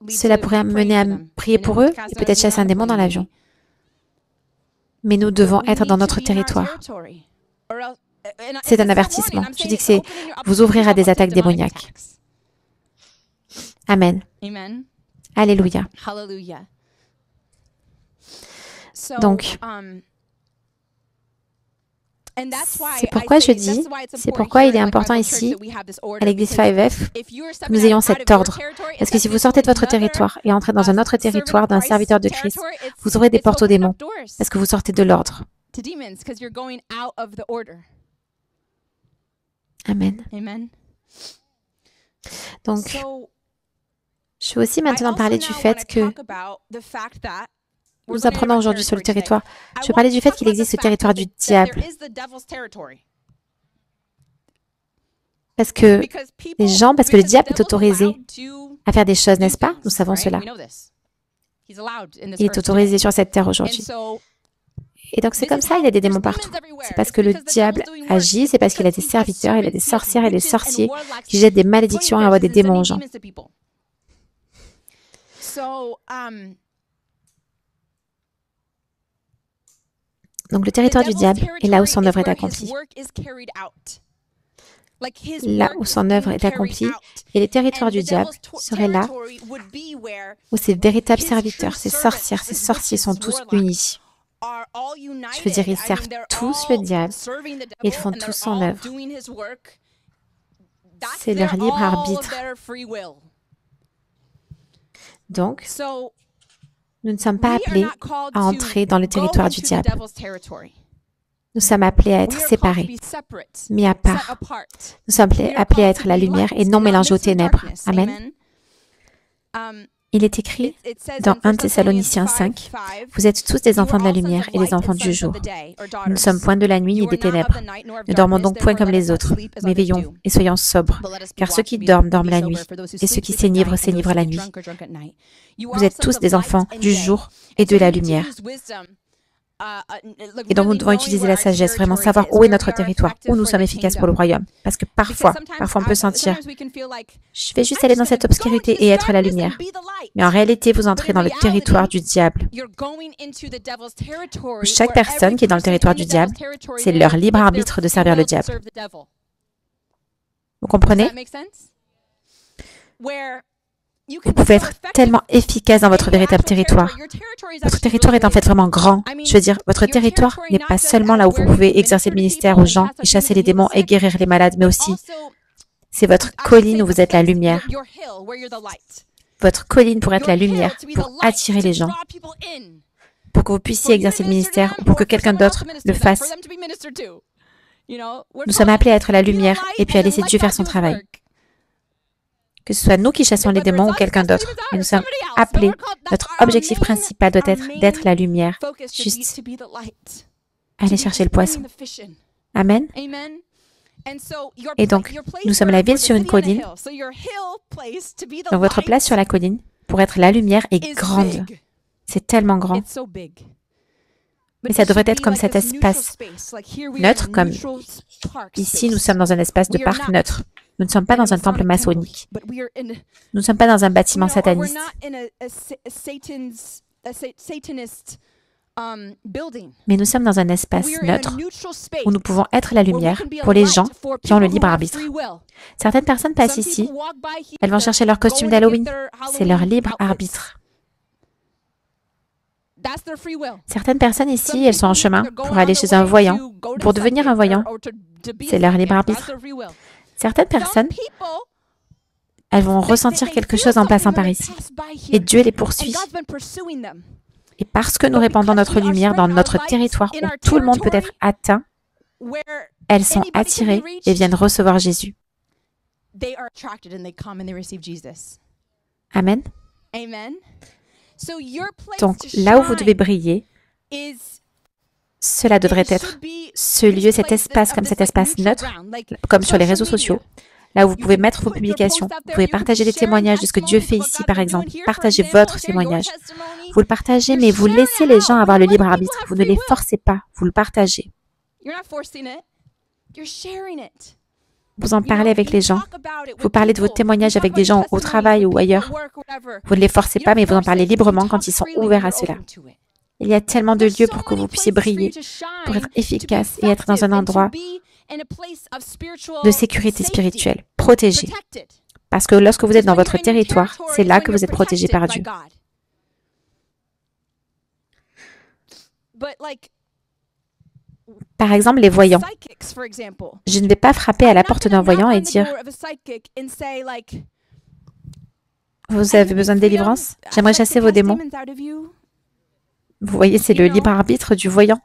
Cela pourrait mener à prier pour eux et peut-être chasser un démon dans l'avion. Mais nous devons être dans notre territoire. C'est un avertissement. Je dis que c'est vous ouvrir à des attaques démoniaques. Amen. Alléluia. Donc, c'est pourquoi je dis, c'est pourquoi il est important ici, à l'église 5F, que nous ayons cet ordre. Parce que si vous sortez de votre territoire et entrez dans un autre territoire d'un serviteur de Christ, vous ouvrez des portes aux démons, parce que vous sortez de l'ordre. Amen. Donc, je vais aussi maintenant parler du fait que nous apprenons aujourd'hui sur le territoire. Je vais parler du fait qu'il existe le territoire du diable. Parce que le diable est autorisé à faire des choses, n'est-ce pas? Nous savons cela. Il est autorisé sur cette terre aujourd'hui. Et donc c'est comme ça, il y a des démons partout. C'est parce que le diable agit, c'est parce qu'il a des serviteurs, il a des sorcières et des sorciers qui jettent des malédictions et envoient des démons aux gens. Donc le territoire du diable est là où son œuvre est accomplie. Là où son œuvre est accomplie, et les territoires du diable seraient là où ses véritables serviteurs, ses sorcières, ses sorciers sont tous unis. Je veux dire, ils servent tous le diable, ils font tous son œuvre. C'est leur libre arbitre. Donc, nous ne sommes pas appelés à entrer dans le territoire du diable. Nous sommes appelés à être séparés, mis à part. Nous sommes appelés à être la lumière et non mélangés aux ténèbres. Amen. Il est écrit dans 1 Thessaloniciens 5, « Vous êtes tous des enfants de la lumière et des enfants du jour. Nous ne sommes point de la nuit ni des ténèbres. Ne dormons donc point comme les autres, mais veillons et soyons sobres, car ceux qui dorment, dorment la nuit, et ceux qui s'énivrent, s'énivrent la nuit. Vous êtes tous des enfants du jour et de la lumière. » Et donc nous devons utiliser la sagesse, vraiment savoir où est notre territoire, où nous sommes efficaces pour le royaume. Parce que parfois on peut sentir, je vais juste aller dans cette obscurité et être la lumière. Mais en réalité, vous entrez dans le territoire du diable. Chaque personne qui est dans le territoire du diable, c'est leur libre arbitre de servir le diable. Vous comprenez? Vous pouvez être tellement efficace dans votre véritable territoire. Votre territoire est en fait vraiment grand. Je veux dire, votre territoire n'est pas seulement là où vous pouvez exercer le ministère aux gens et chasser les démons et guérir les malades, mais aussi, c'est votre colline où vous êtes la lumière. Votre colline pour être la lumière, pour attirer les gens, pour que vous puissiez exercer le ministère ou pour que quelqu'un d'autre le fasse. Nous sommes appelés à être la lumière et puis à laisser Dieu faire son travail. Que ce soit nous qui chassons les démons ou quelqu'un d'autre. Et nous sommes appelés, notre objectif principal doit être d'être la lumière, juste aller chercher le poisson. Amen. Et donc, nous sommes la ville sur une colline. Donc, votre place sur la colline, pour être la lumière, est grande. C'est tellement grand. Mais ça devrait être comme cet espace neutre, comme ici, nous sommes dans un espace de parc neutre. Nous ne sommes pas dans un temple maçonnique. Nous ne sommes pas dans un bâtiment sataniste. Mais nous sommes dans un espace neutre où nous pouvons être la lumière pour les gens qui ont le libre arbitre. Certaines personnes passent ici, elles vont chercher leur costume d'Halloween. C'est leur libre arbitre. Certaines personnes ici, elles sont en chemin pour aller chez un voyant, pour devenir un voyant. C'est leur libre arbitre. Certaines personnes, elles vont ressentir quelque chose en passant par ici. Et Dieu les poursuit. Et parce que nous répandons notre lumière dans notre territoire où tout le monde peut être atteint, elles sont attirées et viennent recevoir Jésus. Amen. Donc, là où vous devez briller, cela devrait être ce lieu, cet espace, comme cet espace neutre, comme sur les réseaux sociaux, là où vous pouvez mettre vos publications, vous pouvez partager des témoignages de ce que Dieu fait ici, par exemple. Partagez votre témoignage. Vous le partagez, mais vous laissez les gens avoir le libre arbitre. Vous ne les forcez pas, vous le partagez. Vous en parlez avec les gens. Vous parlez de vos témoignages avec des gens au travail ou ailleurs. Vous ne les forcez pas, mais vous en parlez librement quand ils sont ouverts à cela. Il y a tellement de lieux pour que vous puissiez briller, pour être efficace et être dans un endroit de sécurité spirituelle, protégé. Parce que lorsque vous êtes dans votre territoire, c'est là que vous êtes protégé par Dieu. Par exemple, les voyants. Je ne vais pas frapper à la porte d'un voyant et dire « Vous avez besoin de délivrance? J'aimerais chasser vos démons. » Vous voyez, c'est le libre arbitre du voyant.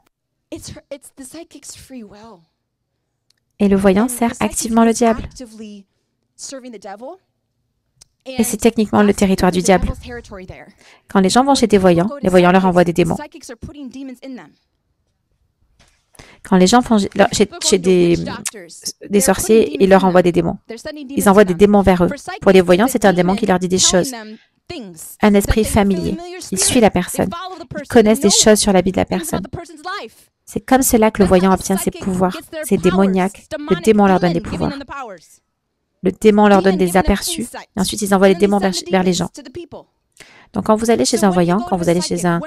Et le voyant sert activement le diable. Et c'est techniquement le territoire du diable. Quand les gens vont chez des voyants, les voyants leur envoient des démons. Quand les gens vont chez des sorciers, ils leur envoient des démons. Ils envoient des démons vers eux. Pour les voyants, c'est un démon qui leur dit des choses. Un esprit familier. Il suit la personne. Ils connaissent des choses sur la vie de la personne. C'est comme cela que le voyant obtient ses pouvoirs. C'est démoniaque. Le démon leur donne des pouvoirs. Le démon leur donne des aperçus. Et ensuite, ils envoient les démons vers les gens. Donc, quand vous allez chez un voyant, quand vous allez chez un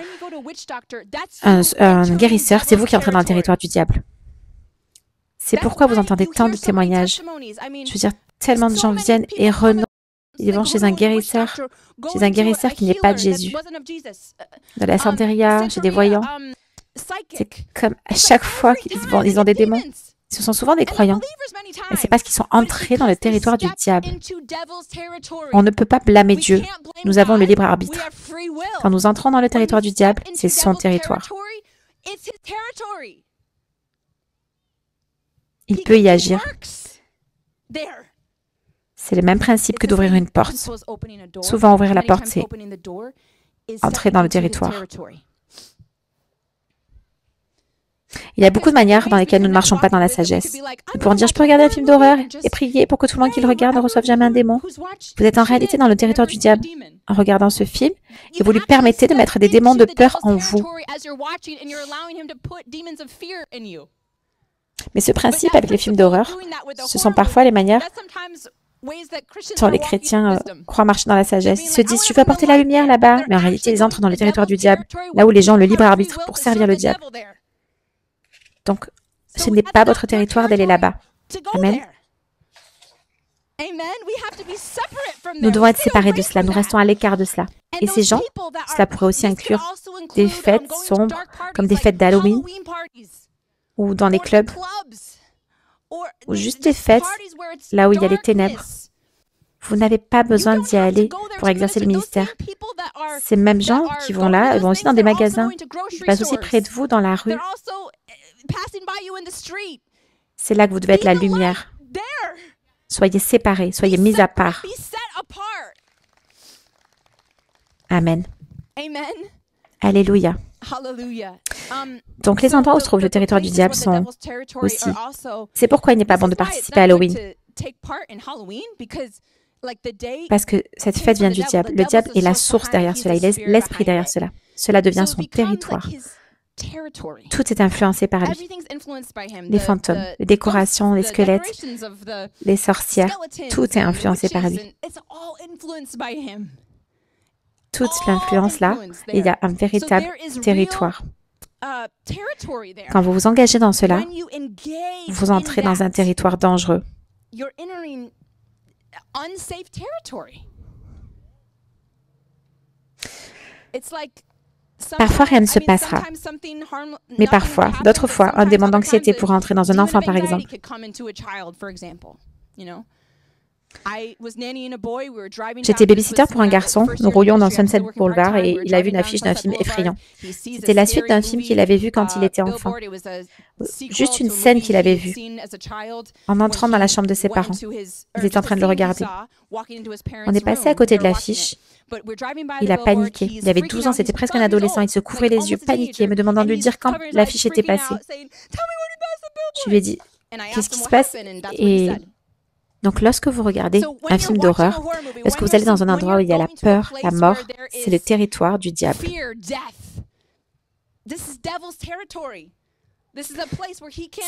guérisseur, c'est vous qui entrez dans le territoire du diable. C'est pourquoi vous entendez tant de témoignages. Je veux dire, tellement de gens viennent et renoncent. Ils vont chez un guérisseur qui n'est pas de Jésus. Dans la santeria, chez des voyants. C'est comme à chaque fois qu'ils ont des démons. Ce sont souvent des croyants. Et c'est parce qu'ils sont entrés dans le territoire du diable. On ne peut pas blâmer Dieu. Nous avons le libre arbitre. Quand nous entrons dans le territoire du diable, c'est son territoire. Il peut y agir. C'est le même principe que d'ouvrir une porte. Souvent, ouvrir la porte, c'est entrer dans le territoire. Il y a beaucoup de manières dans lesquelles nous ne marchons pas dans la sagesse. Nous pourrons dire, je peux regarder un film d'horreur et prier pour que tout le monde qui le regarde ne reçoive jamais un démon. Vous êtes en réalité dans le territoire du diable en regardant ce film et vous lui permettez de mettre des démons de peur en vous. Mais ce principe avec les films d'horreur, ce sont parfois les manières dont les chrétiens croient marcher dans la sagesse. Ils se disent, je veux apporter la lumière là-bas, mais en réalité, ils entrent dans le territoire du diable, là où les gens ont le libre arbitre pour servir le diable. Donc, ce n'est pas votre territoire d'aller là-bas. Amen. Nous devons être séparés de cela, nous restons à l'écart de cela. Et ces gens, cela pourrait aussi inclure des fêtes sombres, comme des fêtes d'Halloween, ou dans les clubs, ou juste des fêtes, là où il y a les ténèbres. Vous n'avez pas besoin d'y aller pour exercer le ministère. Ces mêmes gens qui vont là, ils vont aussi dans des magasins. Ils passent aussi près de vous dans la rue. C'est là que vous devez être la lumière. Soyez séparés, soyez mis à part. Amen. Alléluia. Donc les endroits où se trouve le territoire du diable sont aussi. C'est pourquoi il n'est pas bon de participer à Halloween. Parce que cette fête vient du diable. Le diable est la source derrière cela, il est l'esprit derrière cela. Cela devient son territoire. Tout est influencé par lui. Les fantômes, les décorations, les squelettes, les sorcières, tout est influencé par lui. Toute l'influence là, il y a un véritable territoire. Quand vous vous engagez dans cela, vous entrez dans un territoire dangereux. Parfois, rien ne se passera. Mais parfois, d'autres fois, un démon d'anxiété pourra entrer dans un enfant, par exemple. J'étais babysitter pour un garçon. Nous roulions dans Sunset Boulevard et il a vu une affiche d'un film effrayant. C'était la suite d'un film qu'il avait vu quand il était enfant. Juste une scène qu'il avait vue. En entrant dans la chambre de ses parents. Ils étaient en train de le regarder. On est passé à côté de l'affiche. Il a paniqué. Il avait 12 ans, c'était presque un adolescent. Il se couvrait les yeux, paniqué, me demandant de lui dire quand l'affiche était passée. Je lui ai dit, qu'est-ce qui se passe? Et donc, lorsque vous regardez un film d'horreur, lorsque vous allez dans un endroit où il y a la peur, la mort, c'est le territoire du diable.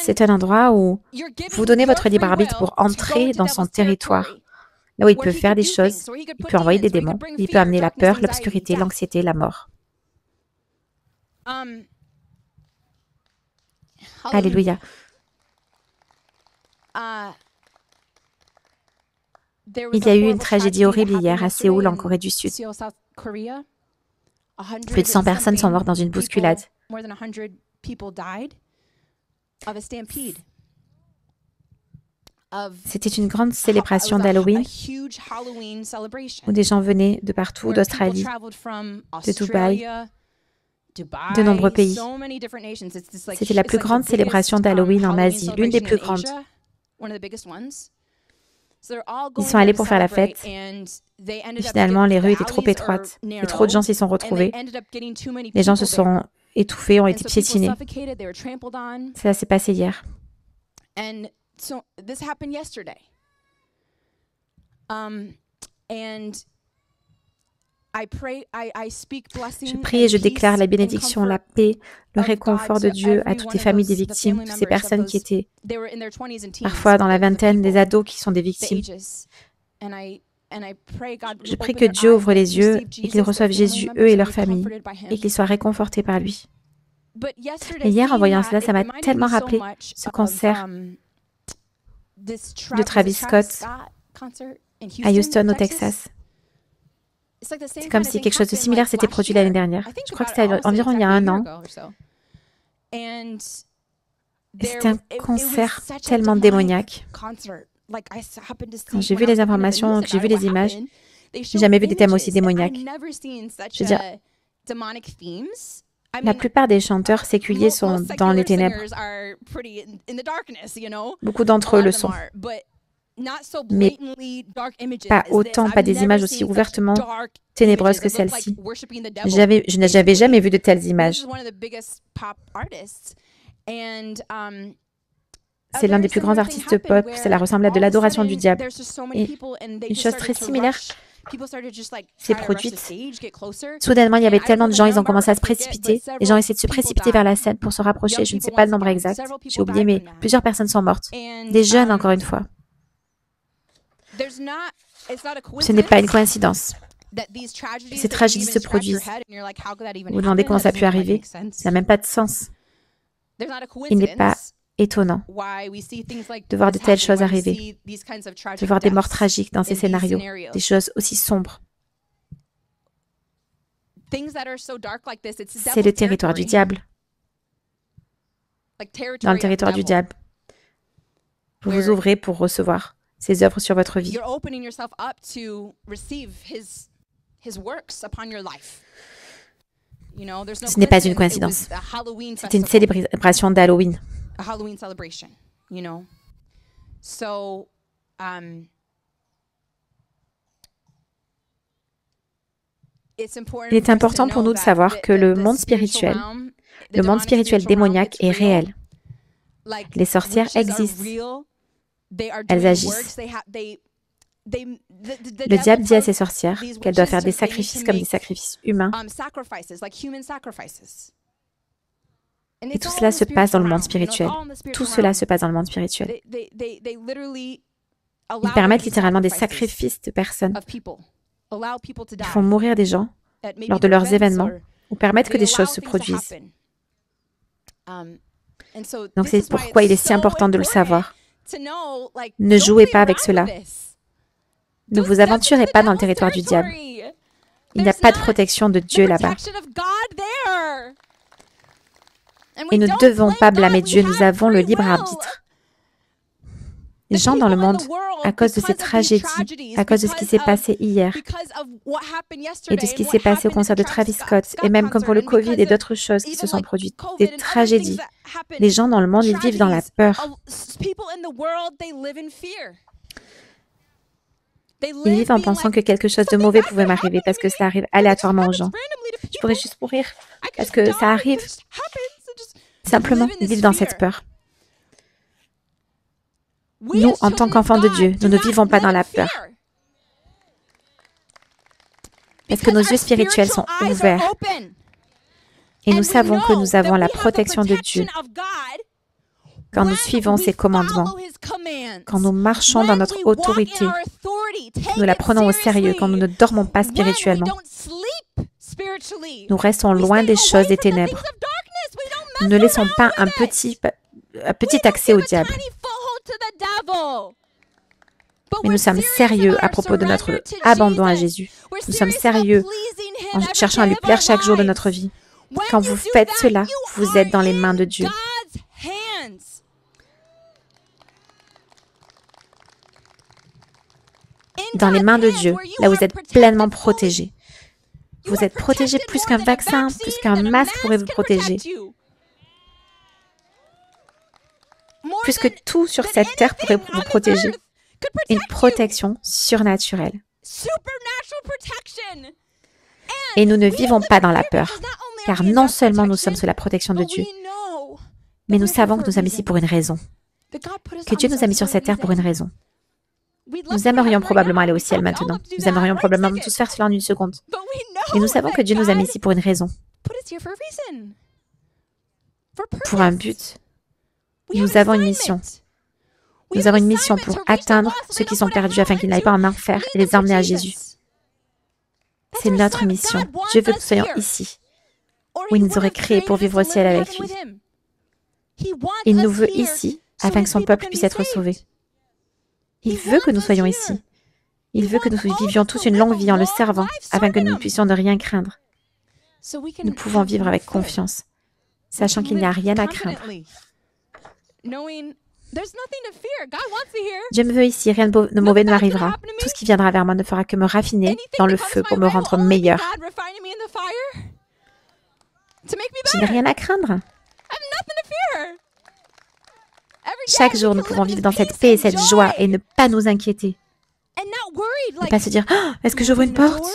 C'est un endroit où vous donnez votre libre arbitre pour entrer dans son territoire. Là où il peut faire des choses, il peut envoyer des démons, il peut amener la peur, l'obscurité, l'anxiété, la mort. Alléluia. Il y a eu une tragédie horrible hier à Séoul, en Corée du Sud. Plus de 100 personnes sont mortes dans une bousculade. C'était une grande célébration d'Halloween où des gens venaient de partout, d'Australie, de Dubaï, de nombreux pays. C'était la plus grande célébration d'Halloween en Asie, l'une des plus grandes. Ils sont allés pour faire la fête. Et finalement, les rues étaient trop étroites et trop de gens s'y sont retrouvés. Les gens se sont étouffés, ont été piétinés. Cela s'est passé hier. Je prie et je déclare la bénédiction, la paix, le réconfort de Dieu à toutes les familles des victimes, toutes ces personnes qui étaient parfois dans la vingtaine, des ados qui sont des victimes. Je prie que Dieu ouvre les yeux et qu'ils reçoivent Jésus, eux et leurs familles, et qu'ils soient réconfortés par lui. Et hier, en voyant cela, ça m'a tellement rappelé ce concert de Travis Scott à Houston, au Texas. C'est comme si quelque chose de similaire s'était produit l'année dernière. Je crois que c'était environ il y a 1 an. C'était un concert tellement démoniaque. Quand j'ai vu les informations, que j'ai vu les images, j'ai jamais vu des thèmes aussi démoniaques. Je veux dire, la plupart des chanteurs séculiers sont dans les ténèbres. Beaucoup d'entre eux le sont. Mais pas autant, pas des images aussi ouvertement ténébreuses que celle-ci. Je n'avais jamais vu de telles images. C'est l'un des plus grands artistes pop, cela ressemble à de l'adoration du diable. Et une chose très similaire s'est produite. Soudainement, il y avait tellement de gens, ils ont commencé à se précipiter. Les gens essaient de se précipiter vers la scène pour se rapprocher. Je ne sais pas le nombre exact, j'ai oublié, mais plusieurs personnes sont mortes. Des jeunes, encore une fois. Ce n'est pas une coïncidence. Ces tragédies se produisent. Vous vous demandez comment ça a pu arriver? Ça n'a même pas de sens. Il n'est pas étonnant de voir de telles choses arriver, de voir des morts tragiques dans ces scénarios, des choses aussi sombres. C'est le territoire du diable. Dans le territoire du diable, vous vous ouvrez pour recevoir ses œuvres sur votre vie. Ce n'est pas une coïncidence. C'était une célébration d'Halloween. Il est important pour nous de savoir que le monde spirituel démoniaque est réel. Les sorcières existent. Elles agissent. Le diable dit à ces sorcières qu'elles doivent faire des sacrifices comme des sacrifices humains. Et tout cela se passe dans le monde spirituel. Tout cela se passe dans le monde spirituel. Ils permettent littéralement des sacrifices de personnes. Ils font mourir des gens lors de leurs événements ou permettent que des choses se produisent. Donc c'est pourquoi il est si important de le savoir. Ne jouez pas avec cela. Ne vous aventurez pas dans le territoire du diable. Il n'y a pas de protection de Dieu là-bas. Et nous ne devons pas blâmer Dieu, nous avons le libre arbitre. Les gens dans le monde, à cause de ces tragédies, à cause de ce qui s'est passé hier, et de ce qui s'est passé au concert de Travis Scott, et même comme pour le Covid et d'autres choses qui se sont produites, des tragédies, les gens dans le monde, ils vivent dans la peur. Ils vivent en pensant que quelque chose de mauvais pouvait m'arriver parce que ça arrive aléatoirement aux gens. Je pourrais juste mourir parce que ça arrive. Simplement, ils vivent dans cette peur. Nous, en tant qu'enfants de Dieu, nous ne vivons pas dans la peur. Parce que nos yeux spirituels sont ouverts. Et nous savons que nous avons la protection de Dieu quand nous suivons ses commandements, quand nous marchons dans notre autorité, nous la prenons au sérieux, quand nous ne dormons pas spirituellement. Nous restons loin des choses des ténèbres. Nous ne laissons pas un petit accès au diable. Mais nous sommes sérieux à propos de notre abandon à Jésus. Nous sommes sérieux en cherchant à lui plaire chaque jour de notre vie. Quand vous faites cela, vous êtes dans les mains de Dieu. Dans les mains de Dieu, là où vous êtes pleinement protégés. Vous êtes protégés plus qu'un vaccin, plus qu'un masque pourrait vous protéger. Plus que tout sur cette terre pourrait vous protéger. Une protection surnaturelle. Et nous ne vivons pas dans la peur, car non seulement nous sommes sous la protection de Dieu, mais nous savons que nous sommes ici pour une raison. Que Dieu nous a mis sur cette terre pour une raison. Nous aimerions probablement aller au ciel maintenant. Nous aimerions probablement tous faire cela en une seconde. Mais nous savons que Dieu nous a mis ici pour une raison. Pour un but. Nous avons une mission. Nous avons une mission pour atteindre ceux qui sont perdus afin qu'ils n'aillent pas en enfer et les emmener à Jésus. C'est notre mission. Dieu veut que nous soyons ici, où il nous aurait créés pour vivre au ciel avec lui. Il nous veut ici afin que son peuple puisse être sauvé. Il veut que nous soyons ici. Il veut que nous vivions tous une longue vie en le servant afin que nous ne puissions de rien craindre. Nous pouvons vivre avec confiance, sachant qu'il n'y a rien à craindre. Dieu me veut ici, rien de mauvais ne m'arrivera. Tout ce qui viendra vers moi ne fera que me raffiner dans le feu pour me rendre meilleur. Je n'ai rien à craindre. Chaque jour, nous pouvons vivre dans cette paix et cette joie et ne pas nous inquiéter. Ne pas se dire oh, « Est-ce que j'ouvre une porte ?»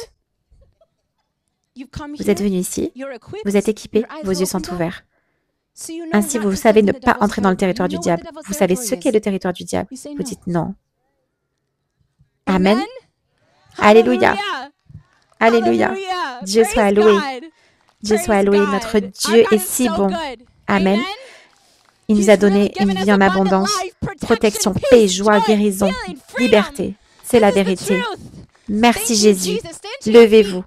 Vous êtes venu ici, vous êtes équipés, vos yeux sont ouverts. Ainsi, vous savez ne pas entrer dans le territoire du diable. Vous savez ce qu'est le territoire du diable. Vous dites non. Amen. Alléluia. Alléluia. Dieu soit loué. Dieu soit loué. Notre Dieu est si bon. Amen. Il nous a donné une vie en abondance, protection, paix, joie, guérison, liberté. C'est la vérité. Merci Jésus. Levez-vous.